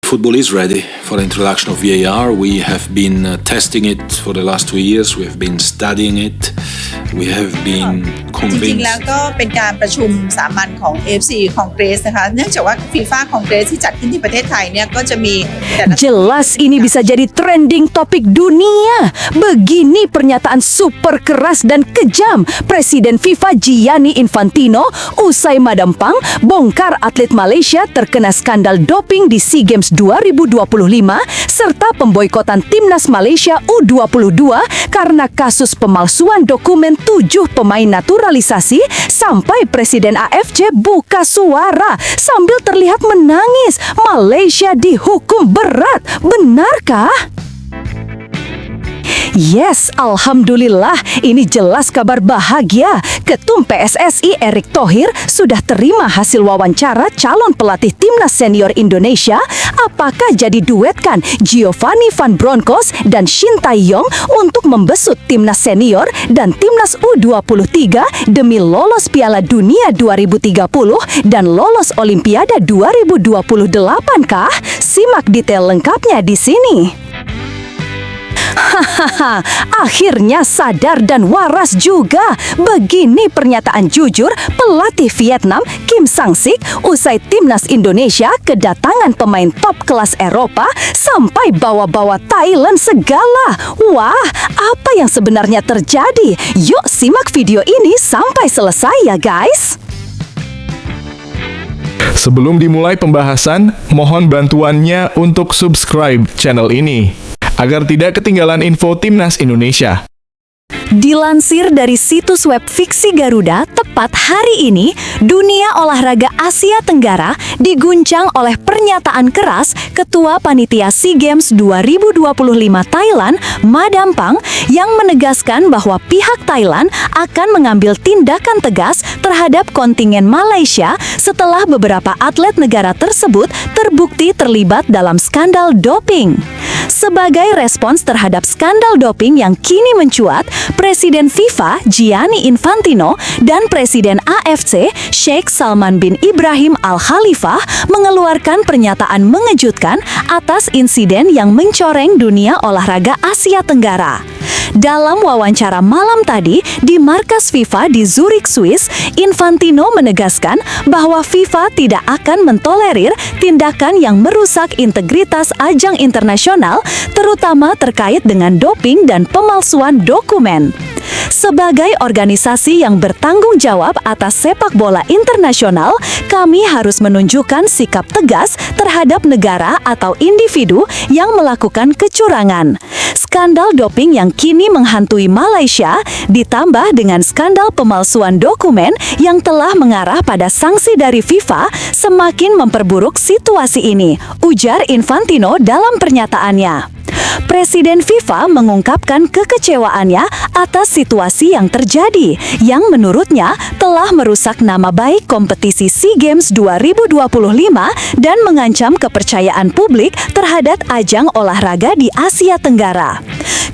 Football is ready for the introduction of VAR. We have been testing it for the last 2 years. We have been studying it. We have been จริงๆ แล้วก็เป็นการประชุมสามัญของ AFC Congress นะคะเนื่องจากว่า FIFA Congress ที่จัดขึ้นที่ประเทศไทยเนี่ยก็จะมีแต่ละ Jelas ini bisa jadi trending topik dunia. Begini pernyataan super keras dan kejam Presiden FIFA Gianni Infantino usai Madampang bongkar atlet Malaysia terkena skandal doping di SEA Games 2025 serta pemboikotan timnas Malaysia U22 karena kasus pemalsuan dokumen 7 pemain naturalisasi sampai Presiden AFC buka suara sambil terlihat menangis. Malaysia dihukum berat. Benarkah? Yes, Alhamdulillah, ini jelas kabar bahagia. Ketum PSSI Erick Thohir sudah terima hasil wawancara calon pelatih timnas senior Indonesia. Apakah jadi duetkan Giovanni Van Bronckhorst dan Shin Tae-yong untuk membesut timnas senior dan timnas U23 demi lolos Piala Dunia 2030 dan lolos Olimpiade 2028 kah? Simak detail lengkapnya di sini. Hahaha, akhirnya sadar dan waras juga. Begini pernyataan jujur pelatih Vietnam Kim Sang-sik usai timnas Indonesia kedatangan pemain top kelas Eropa sampai bawa-bawa Thailand segala. Wah, apa yang sebenarnya terjadi? Yuk simak video ini sampai selesai ya guys. Sebelum dimulai pembahasan, mohon bantuannya untuk subscribe channel ini agar tidak ketinggalan info Timnas Indonesia. Dilansir dari situs web Fiksi Garuda, tepat hari ini, dunia olahraga Asia Tenggara diguncang oleh pernyataan keras Ketua Panitia SEA Games 2025 Thailand, Madampang, yang menegaskan bahwa pihak Thailand akan mengambil tindakan tegas terhadap kontingen Malaysia setelah beberapa atlet negara tersebut terbukti terlibat dalam skandal doping. Sebagai respons terhadap skandal doping yang kini mencuat, Presiden FIFA Gianni Infantino dan Presiden AFC Sheikh Salman bin Ibrahim Al Khalifah mengeluarkan pernyataan mengejutkan atas insiden yang mencoreng dunia olahraga Asia Tenggara. Dalam wawancara malam tadi di markas FIFA di Zurich, Swiss, Infantino menegaskan bahwa FIFA tidak akan mentolerir tindakan yang merusak integritas ajang internasional, terutama terkait dengan doping dan pemalsuan dokumen. Sebagai organisasi yang bertanggung jawab atas sepak bola internasional, kami harus menunjukkan sikap tegas terhadap negara atau individu yang melakukan kecurangan. Skandal doping yang kini menghantui Malaysia, ditambah dengan skandal pemalsuan dokumen yang telah mengarah pada sanksi dari FIFA, semakin memperburuk situasi ini, ujar Infantino dalam pernyataannya. Presiden FIFA mengungkapkan kekecewaannya atas situasi yang terjadi, yang menurutnya telah merusak nama baik kompetisi SEA Games 2025 dan mengancam kepercayaan publik terhadap ajang olahraga di Asia Tenggara.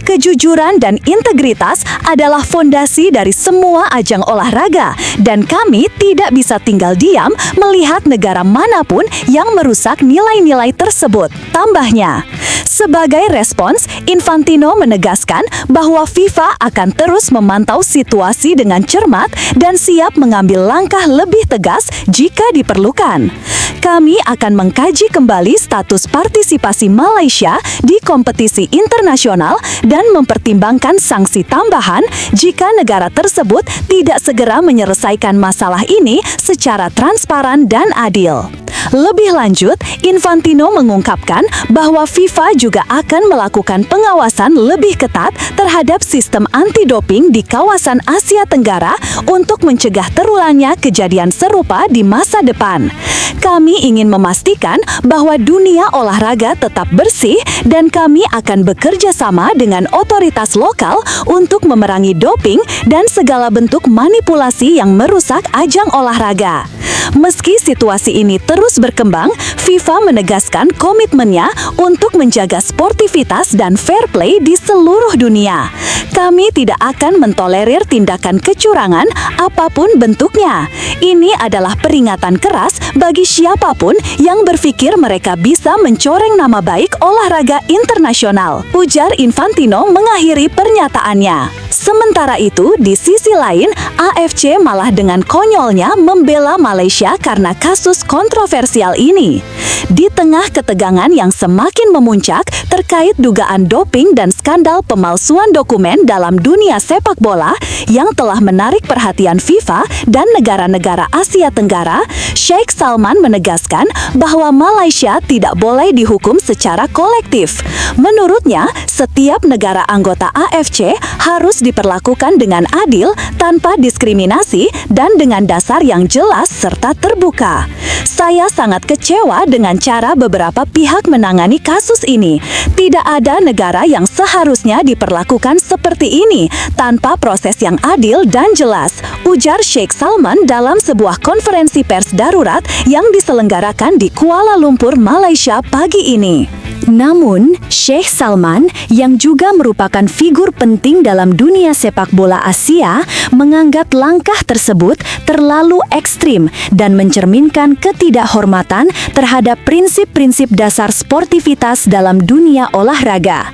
Kejujuran dan integritas adalah fondasi dari semua ajang olahraga, dan kami tidak bisa tinggal diam melihat negara manapun yang merusak nilai-nilai tersebut, tambahnya. Sebagai respons, Infantino menegaskan bahwa FIFA akan terus memantau situasi dengan cermat dan siap mengambil langkah lebih tegas jika diperlukan. Kami akan mengkaji kembali status partisipasi Malaysia di kompetisi internasional dan mempertimbangkan sanksi tambahan jika negara tersebut tidak segera menyelesaikan masalah ini secara transparan dan adil. Lebih lanjut, Infantino mengungkapkan bahwa FIFA juga akan melakukan pengawasan lebih ketat terhadap sistem anti-doping di kawasan Asia Tenggara untuk mencegah terulangnya kejadian serupa di masa depan. Kami ingin memastikan bahwa dunia olahraga tetap bersih dan kami akan bekerja sama dengan otoritas lokal untuk memerangi doping dan segala bentuk manipulasi yang merusak ajang olahraga. Meski situasi ini terus berkembang, FIFA menegaskan komitmennya untuk menjaga sportivitas dan fair play di seluruh dunia. Kami tidak akan mentolerir tindakan kecurangan apapun bentuknya. Ini adalah peringatan keras bagi siapapun yang berpikir mereka bisa mencoreng nama baik olahraga internasional, ujar Infantino mengakhiri pernyataannya. Sementara itu, di sisi lain, AFC malah dengan konyolnya membela Malaysia karena kasus kontroversial ini. Di tengah ketegangan yang semakin memuncak terkait dugaan doping dan skandal pemalsuan dokumen dalam dunia sepak bola yang telah menarik perhatian FIFA dan negara-negara Asia Tenggara, Sheikh Salman menegaskan bahwa Malaysia tidak boleh dihukum secara kolektif. Menurutnya, setiap negara anggota AFC harus diperlakukan dengan adil, tanpa diskriminasi, dan dengan dasar yang jelas serta terbuka. Saya sangat kecewa dengan cara beberapa pihak menangani kasus ini. Tidak ada negara yang seharusnya diperlakukan seperti ini tanpa proses yang adil dan jelas, ujar Sheikh Salman dalam sebuah konferensi pers darurat yang diselenggarakan di Kuala Lumpur, Malaysia pagi ini. Namun, Sheikh Salman yang juga merupakan figur penting dalam dunia sepak bola Asia menganggap langkah tersebut terlalu ekstrim dan mencerminkan ketidakhormatan terhadap prinsip-prinsip dasar sportivitas dalam dunia olahraga.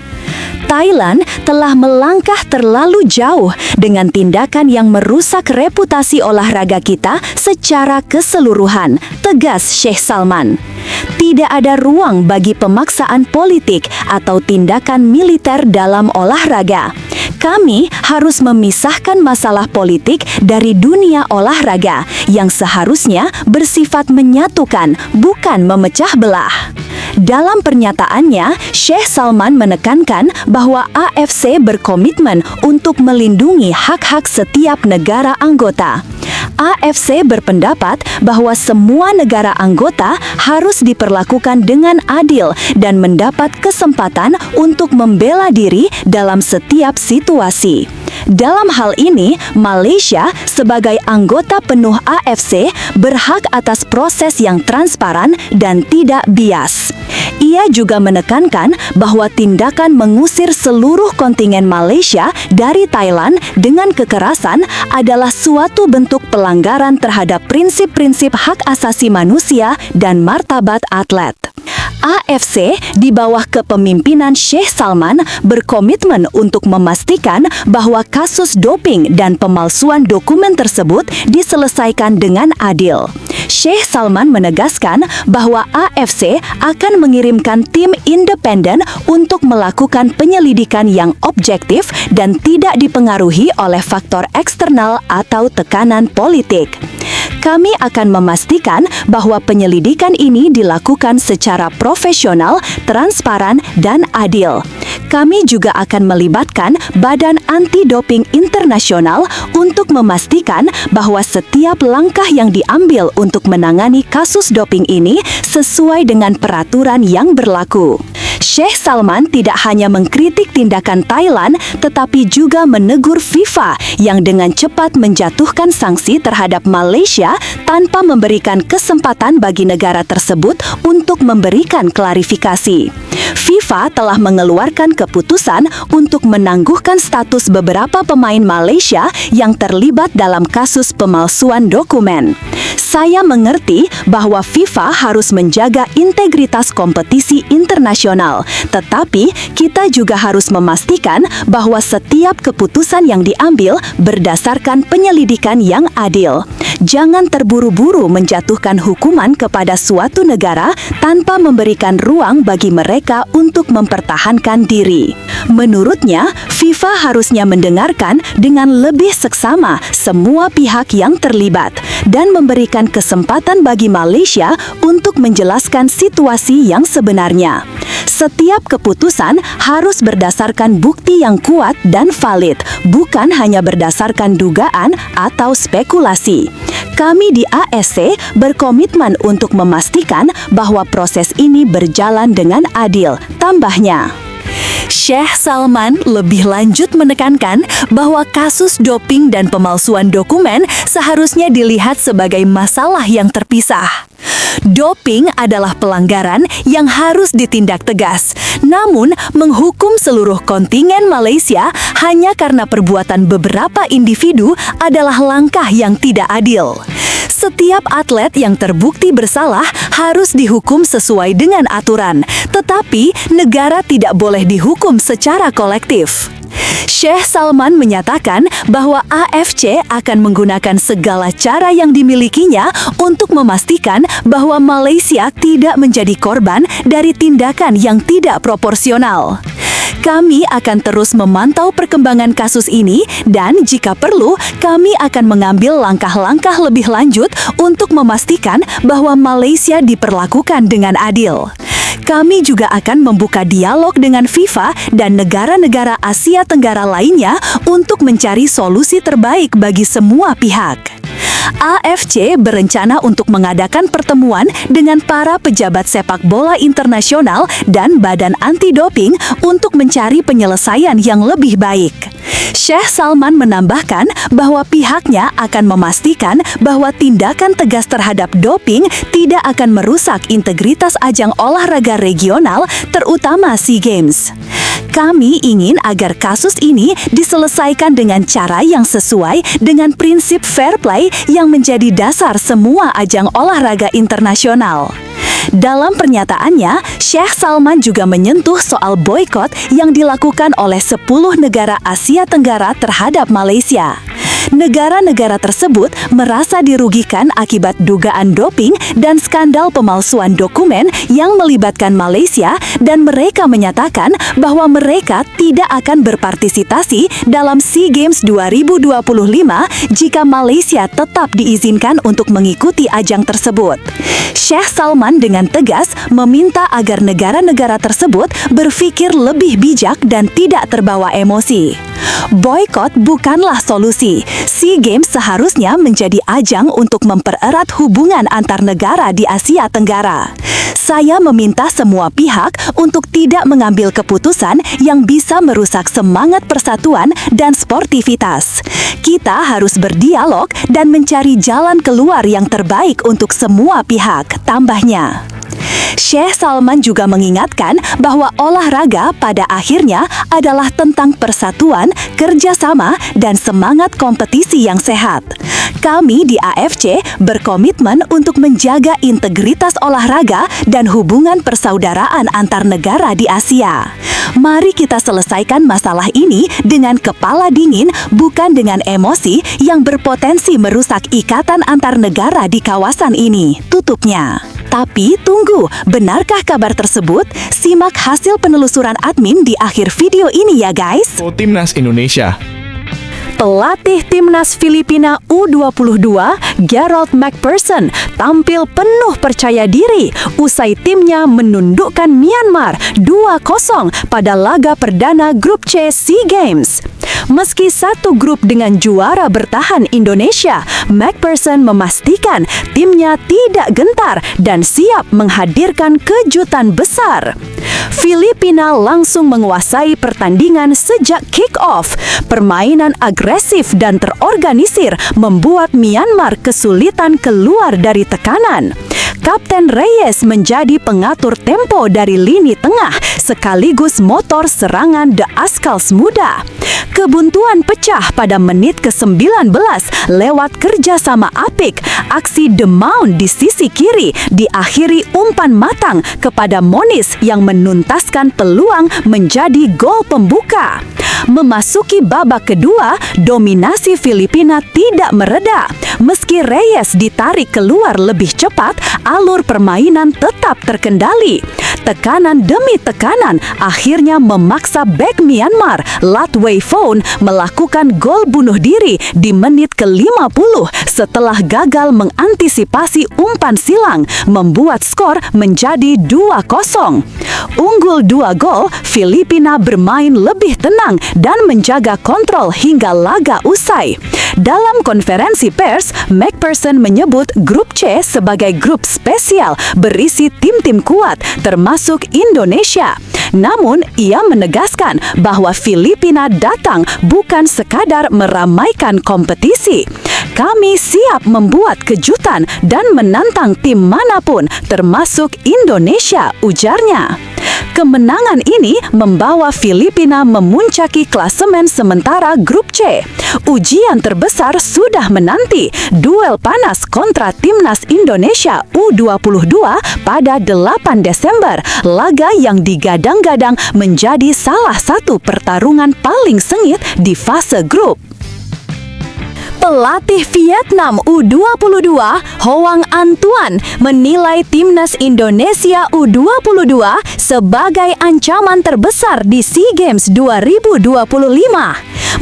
Thailand telah melangkah terlalu jauh dengan tindakan yang merusak reputasi olahraga kita secara keseluruhan, tegas Sheikh Salman. Tidak ada ruang bagi pemaksaan politik atau tindakan militer dalam olahraga. Kami harus memisahkan masalah politik dari dunia olahraga yang seharusnya bersifat menyatukan, bukan memecah belah. Dalam pernyataannya, Sheikh Salman menekankan bahwa AFC berkomitmen untuk melindungi hak-hak setiap negara anggota. AFC berpendapat bahwa semua negara anggota harus diperlakukan dengan adil dan mendapat kesempatan untuk membela diri dalam setiap situasi. Dalam hal ini, Malaysia sebagai anggota penuh AFC berhak atas proses yang transparan dan tidak bias. Ia juga menekankan bahwa tindakan mengusir seluruh kontingen Malaysia dari Thailand dengan kekerasan adalah suatu bentuk pelanggaran terhadap prinsip-prinsip hak asasi manusia dan martabat atlet. AFC di bawah kepemimpinan Sheikh Salman berkomitmen untuk memastikan bahwa kasus doping dan pemalsuan dokumen tersebut diselesaikan dengan adil. Sheikh Salman menegaskan bahwa AFC akan mengirimkan tim independen untuk melakukan penyelidikan yang objektif dan tidak dipengaruhi oleh faktor eksternal atau tekanan politik. Kami akan memastikan bahwa penyelidikan ini dilakukan secara profesional, transparan, dan adil. Kami juga akan melibatkan Badan Anti-Doping Internasional untuk memastikan bahwa setiap langkah yang diambil untuk menangani kasus doping ini sesuai dengan peraturan yang berlaku. Sheikh Salman tidak hanya mengkritik tindakan Thailand, tetapi juga menegur FIFA yang dengan cepat menjatuhkan sanksi terhadap Malaysia tanpa memberikan kesempatan bagi negara tersebut untuk memberikan klarifikasi. FIFA telah mengeluarkan keputusan untuk menangguhkan status beberapa pemain Malaysia yang terlibat dalam kasus pemalsuan dokumen. Saya mengerti bahwa FIFA harus menjaga integritas kompetisi internasional, tetapi kita juga harus memastikan bahwa setiap keputusan yang diambil berdasarkan penyelidikan yang adil. Jangan terburu-buru menjatuhkan hukuman kepada suatu negara tanpa memberikan ruang bagi mereka untuk mempertahankan diri. Menurutnya, FIFA harusnya mendengarkan dengan lebih seksama semua pihak yang terlibat dan memberikan kesempatan bagi Malaysia untuk menjelaskan situasi yang sebenarnya. Setiap keputusan harus berdasarkan bukti yang kuat dan valid, bukan hanya berdasarkan dugaan atau spekulasi. Kami di ASC berkomitmen untuk memastikan bahwa proses ini berjalan dengan adil, tambahnya. Syekh Salman lebih lanjut menekankan bahwa kasus doping dan pemalsuan dokumen seharusnya dilihat sebagai masalah yang terpisah. Doping adalah pelanggaran yang harus ditindak tegas. Namun, menghukum seluruh kontingen Malaysia hanya karena perbuatan beberapa individu adalah langkah yang tidak adil. Setiap atlet yang terbukti bersalah harus dihukum sesuai dengan aturan, tetapi negara tidak boleh dihukum secara kolektif. Syekh Salman menyatakan bahwa AFC akan menggunakan segala cara yang dimilikinya untuk memastikan bahwa Malaysia tidak menjadi korban dari tindakan yang tidak proporsional. Kami akan terus memantau perkembangan kasus ini dan jika perlu, kami akan mengambil langkah-langkah lebih lanjut untuk memastikan bahwa Malaysia diperlakukan dengan adil. Kami juga akan membuka dialog dengan FIFA dan negara-negara Asia Tenggara lainnya untuk mencari solusi terbaik bagi semua pihak. AFC berencana untuk mengadakan pertemuan dengan para pejabat sepak bola internasional dan badan anti-doping untuk mencari penyelesaian yang lebih baik. Syekh Salman menambahkan bahwa pihaknya akan memastikan bahwa tindakan tegas terhadap doping tidak akan merusak integritas ajang olahraga regional, terutama SEA Games. Kami ingin agar kasus ini diselesaikan dengan cara yang sesuai dengan prinsip fair play yang menjadi dasar semua ajang olahraga internasional. Dalam pernyataannya, Syekh Salman juga menyentuh soal boikot yang dilakukan oleh 10 negara Asia Tenggara terhadap Malaysia. Negara-negara tersebut merasa dirugikan akibat dugaan doping dan skandal pemalsuan dokumen yang melibatkan Malaysia dan mereka menyatakan bahwa mereka tidak akan berpartisipasi dalam SEA Games 2025 jika Malaysia tetap diizinkan untuk mengikuti ajang tersebut. Syekh Salman dengan tegas meminta agar negara-negara tersebut berpikir lebih bijak dan tidak terbawa emosi. Boikot bukanlah solusi. SEA Games seharusnya menjadi ajang untuk mempererat hubungan antar negara di Asia Tenggara. Saya meminta semua pihak untuk tidak mengambil keputusan yang bisa merusak semangat persatuan dan sportivitas. Kita harus berdialog dan mencari jalan keluar yang terbaik untuk semua pihak, tambahnya. Syekh Salman juga mengingatkan bahwa olahraga pada akhirnya adalah tentang persatuan, kerjasama, dan semangat kompetisi yang sehat. Kami di AFC berkomitmen untuk menjaga integritas olahraga dan hubungan persaudaraan antar negara di Asia. Mari kita selesaikan masalah ini dengan kepala dingin, bukan dengan emosi yang berpotensi merusak ikatan antar negara di kawasan ini, tutupnya. Tapi tunggu, benarkah kabar tersebut? Simak hasil penelusuran admin di akhir video ini ya guys. Timnas Indonesia. Pelatih Timnas Filipina U22, Gerald McPherson, tampil penuh percaya diri usai timnya menundukkan Myanmar 2-0 pada laga perdana Grup C SEA Games. Meski satu grup dengan juara bertahan Indonesia, McPherson memastikan timnya tidak gentar dan siap menghadirkan kejutan besar. Filipina langsung menguasai pertandingan sejak kick-off. Permainan agresif dan terorganisir membuat Myanmar kesulitan keluar dari tekanan. Kapten Reyes menjadi pengatur tempo dari lini tengah sekaligus motor serangan The Ascals muda. Kebuntuan pecah pada menit ke-19 lewat kerjasama apik. Aksi The Mound di sisi kiri diakhiri umpan matang kepada Moniz yang menuntaskan peluang menjadi gol pembuka. Memasuki babak kedua, dominasi Filipina tidak mereda. Meski Reyes ditarik keluar lebih cepat, alur permainan tetap terkendali. Tekanan demi tekanan akhirnya memaksa bek Myanmar, Lat Wei Phone, melakukan gol bunuh diri di menit ke-50 setelah gagal mengantisipasi umpan silang, membuat skor menjadi 2-0. Unggul 2 gol, Filipina bermain lebih tenang dan menjaga kontrol hingga laga usai. Dalam konferensi pers, McPherson menyebut Grup C sebagai grup spesial berisi tim-tim kuat, termasuk Indonesia. Namun, ia menegaskan bahwa Filipina datang bukan sekadar meramaikan kompetisi. Kami siap membuat kejutan dan menantang tim manapun, termasuk Indonesia, ujarnya. Kemenangan ini membawa Filipina memuncaki klasemen sementara Grup C. Ujian terbesar sudah menanti, duel panas kontra Timnas Indonesia U22 pada 8 Desember, laga yang digadang-gadang menjadi salah satu pertarungan paling sengit di fase grup. Pelatih Vietnam U22, Hoang Anh Tuan, menilai Timnas Indonesia U22 sebagai ancaman terbesar di SEA Games 2025.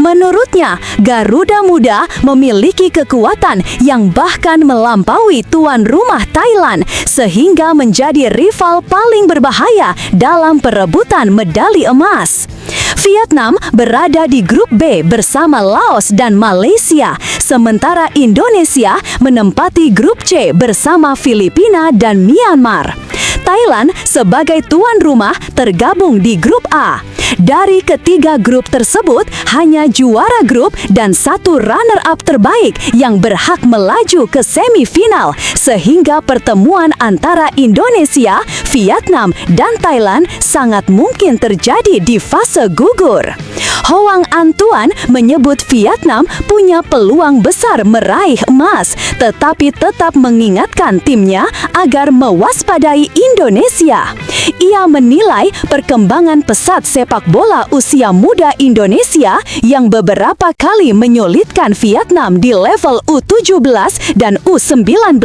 Menurutnya, Garuda Muda memiliki kekuatan yang bahkan melampaui tuan rumah Thailand, sehingga menjadi rival paling berbahaya dalam perebutan medali emas. Vietnam berada di Grup B bersama Laos dan Malaysia, sementara Indonesia menempati Grup C bersama Filipina dan Myanmar. Thailand sebagai tuan rumah tergabung di Grup A. Dari ketiga grup tersebut, hanya juara grup dan satu runner-up terbaik yang berhak melaju ke semifinal, sehingga pertemuan antara Indonesia, Vietnam, dan Thailand sangat mungkin terjadi di fase gugur. Hoang Anh Tuan menyebut Vietnam punya peluang besar meraih emas, tetapi tetap mengingatkan timnya agar mewaspadai Indonesia. Ia menilai perkembangan pesat sepak bola usia muda Indonesia yang beberapa kali menyulitkan Vietnam di level U17 dan U19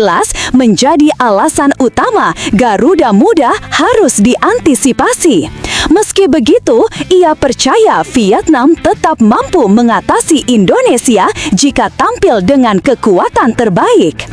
menjadi alasan utama Garuda Muda harus diantisipasi. Meski begitu, ia percaya Vietnam tetap mampu mengatasi Indonesia jika tampil dengan kekuatan terbaik.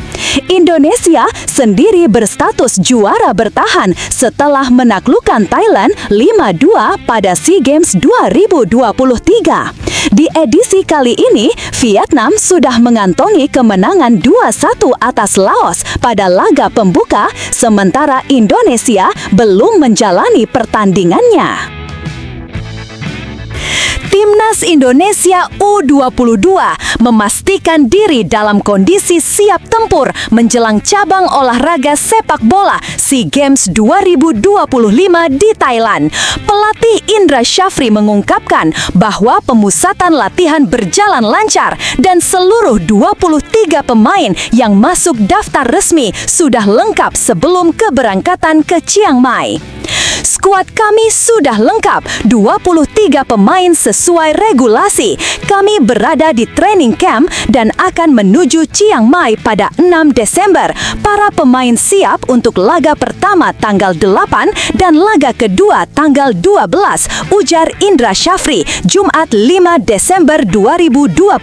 Indonesia sendiri berstatus juara bertahan setelah menaklukkan Thailand 5-2 pada SEA Games 2023. Di edisi kali ini, Vietnam sudah mengantongi kemenangan 2-1 atas Laos pada laga pembuka, sementara Indonesia belum menjalani pertandingannya. Timnas Indonesia U22 memastikan diri dalam kondisi siap tempur menjelang cabang olahraga sepak bola SEA Games 2025 di Thailand. Pelatih Indra Syafri mengungkapkan bahwa pemusatan latihan berjalan lancar dan seluruh 23 pemain yang masuk daftar resmi sudah lengkap sebelum keberangkatan ke Chiang Mai. Skuad kami sudah lengkap, 23 pemain sesuai regulasi. Kami berada di training camp dan akan menuju Chiang Mai pada 6 Desember. Para pemain siap untuk laga pertama tanggal 8 dan laga kedua tanggal 12, ujar Indra Syafri, Jumat 5 Desember 2025.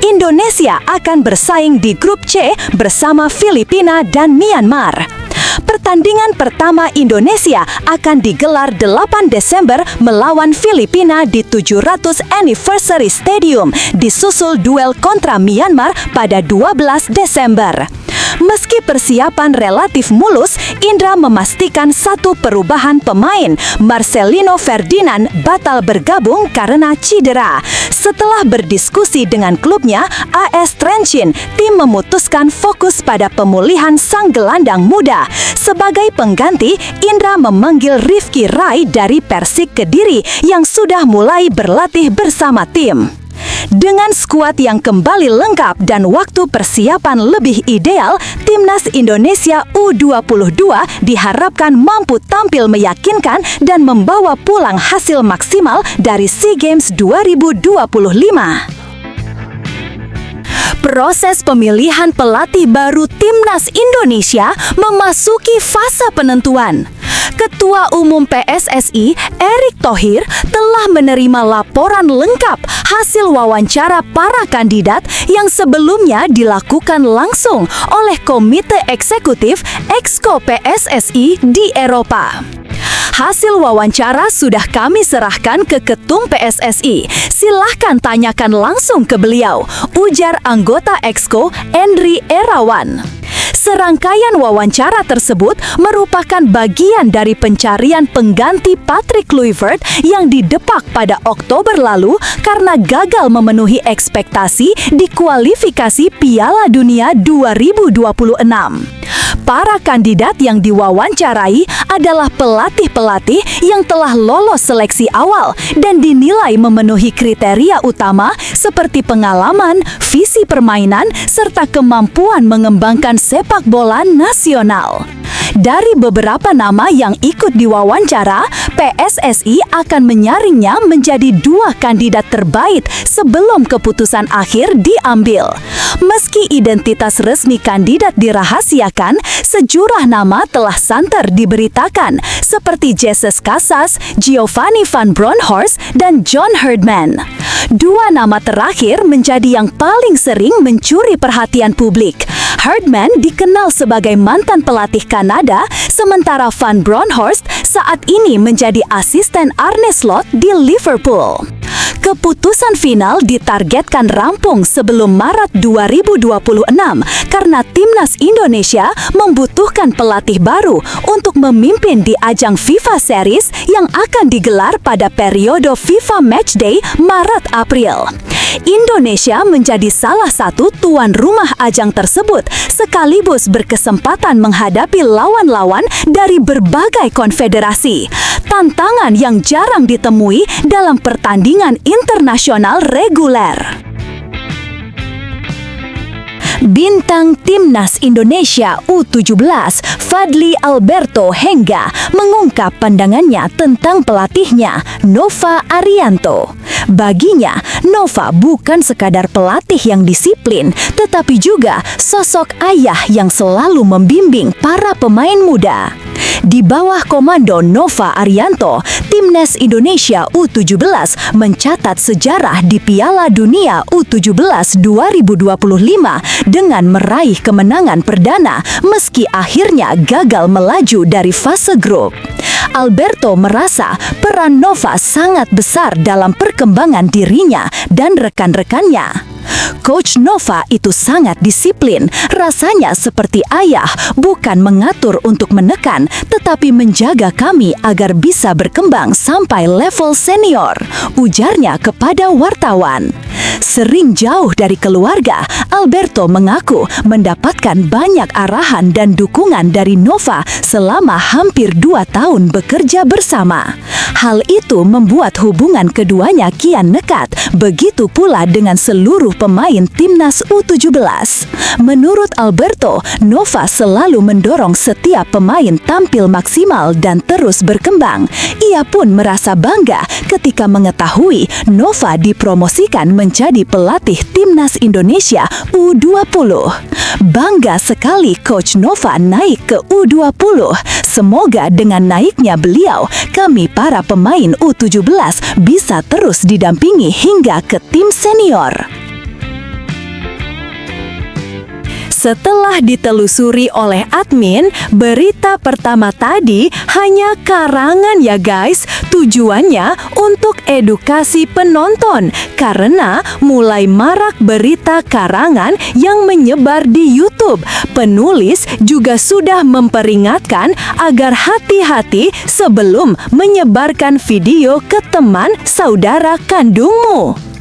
Indonesia akan bersaing di Grup C bersama Filipina dan Myanmar. Pertandingan pertama Indonesia akan digelar 8 Desember melawan Filipina di 700 Anniversary Stadium, disusul duel kontra Myanmar pada 12 Desember. Meski persiapan relatif mulus, Indra memastikan satu perubahan pemain. Marcelino Ferdinand batal bergabung karena cedera. Setelah berdiskusi dengan klubnya, AS Trencin, tim memutuskan fokus pada pemulihan sang gelandang muda. Sebagai pengganti, Indra memanggil Rifki Rai dari Persik Kediri yang sudah mulai berlatih bersama tim. Dengan skuad yang kembali lengkap dan waktu persiapan lebih ideal, Timnas Indonesia U22 diharapkan mampu tampil meyakinkan dan membawa pulang hasil maksimal dari SEA Games 2025. Proses pemilihan pelatih baru Timnas Indonesia memasuki fase penentuan. Ketua Umum PSSI, Erick Thohir, telah menerima laporan lengkap hasil wawancara para kandidat yang sebelumnya dilakukan langsung oleh Komite Eksekutif Exco PSSI di Eropa. Hasil wawancara sudah kami serahkan ke Ketum PSSI. Silahkan tanyakan langsung ke beliau, ujar anggota Exco Endri Erawan. Serangkaian wawancara tersebut merupakan bagian dari pencarian pengganti Patrick Kluivert yang didepak pada Oktober lalu karena gagal memenuhi ekspektasi di kualifikasi Piala Dunia 2026. Para kandidat yang diwawancarai adalah pelatih-pelatih yang telah lolos seleksi awal dan dinilai memenuhi kriteria utama seperti pengalaman, visi permainan, serta kemampuan mengembangkan sepak bola nasional. Dari beberapa nama yang ikut diwawancara, PSSI akan menyaringnya menjadi 2 kandidat terbaik sebelum keputusan akhir diambil. Meski identitas resmi kandidat dirahasiakan, sejumlah nama telah santer diberitakan seperti Jesus Casas, Giovanni van Bronckhorst, dan John Herdman. 2 nama terakhir menjadi yang paling sering mencuri perhatian publik. Herdman dikenal sebagai mantan pelatih Kanada, sementara Van Bronckhorst saat ini menjadi asisten Arne Slot di Liverpool. Keputusan final ditargetkan rampung sebelum Maret 2026 karena Timnas Indonesia membutuhkan pelatih baru untuk memimpin di ajang FIFA Series yang akan digelar pada periode FIFA Matchday Maret-April. Indonesia menjadi salah satu tuan rumah ajang tersebut, sekaligus berkesempatan menghadapi lawan-lawan dari berbagai konfederasi. Tantangan yang jarang ditemui dalam pertandingan internasional reguler. Bintang Timnas Indonesia U17 Fadly Alberto Hengga mengungkap pandangannya tentang pelatihnya Nova Arianto. Baginya, Nova bukan sekadar pelatih yang disiplin, tetapi juga sosok ayah yang selalu membimbing para pemain muda. Di bawah komando Nova Arianto, Timnas Indonesia U17 mencatat sejarah di Piala Dunia U17 2025 dengan meraih kemenangan perdana meski akhirnya gagal melaju dari fase grup. Alberto merasa peran Nova sangat besar dalam perkembangan dirinya dan rekan-rekannya. Coach Nova itu sangat disiplin, rasanya seperti ayah, bukan mengatur untuk menekan, tetapi menjaga kami agar bisa berkembang sampai level senior, ujarnya kepada wartawan. Sering jauh dari keluarga, Alberto mengaku mendapatkan banyak arahan dan dukungan dari Nova selama hampir 2 tahun bekerja bersama. Hal itu membuat hubungan keduanya kian dekat, begitu pula dengan seluruh pemain Timnas U17. Menurut Alberto, Nova selalu mendorong setiap pemain tampil maksimal dan terus berkembang. Ia pun merasa bangga ketika mengetahui Nova dipromosikan menjadi pelatih Timnas Indonesia U20. Bangga sekali Coach Nova naik ke U20. Semoga dengan naiknya beliau, kami para pemain U17 bisa terus didampingi hingga ke tim senior. Setelah ditelusuri oleh admin, berita pertama tadi hanya karangan ya guys. Tujuannya untuk edukasi penonton karena mulai marak berita karangan yang menyebar di YouTube. Penulis juga sudah memperingatkan agar hati-hati sebelum menyebarkan video ke teman saudara kandungmu.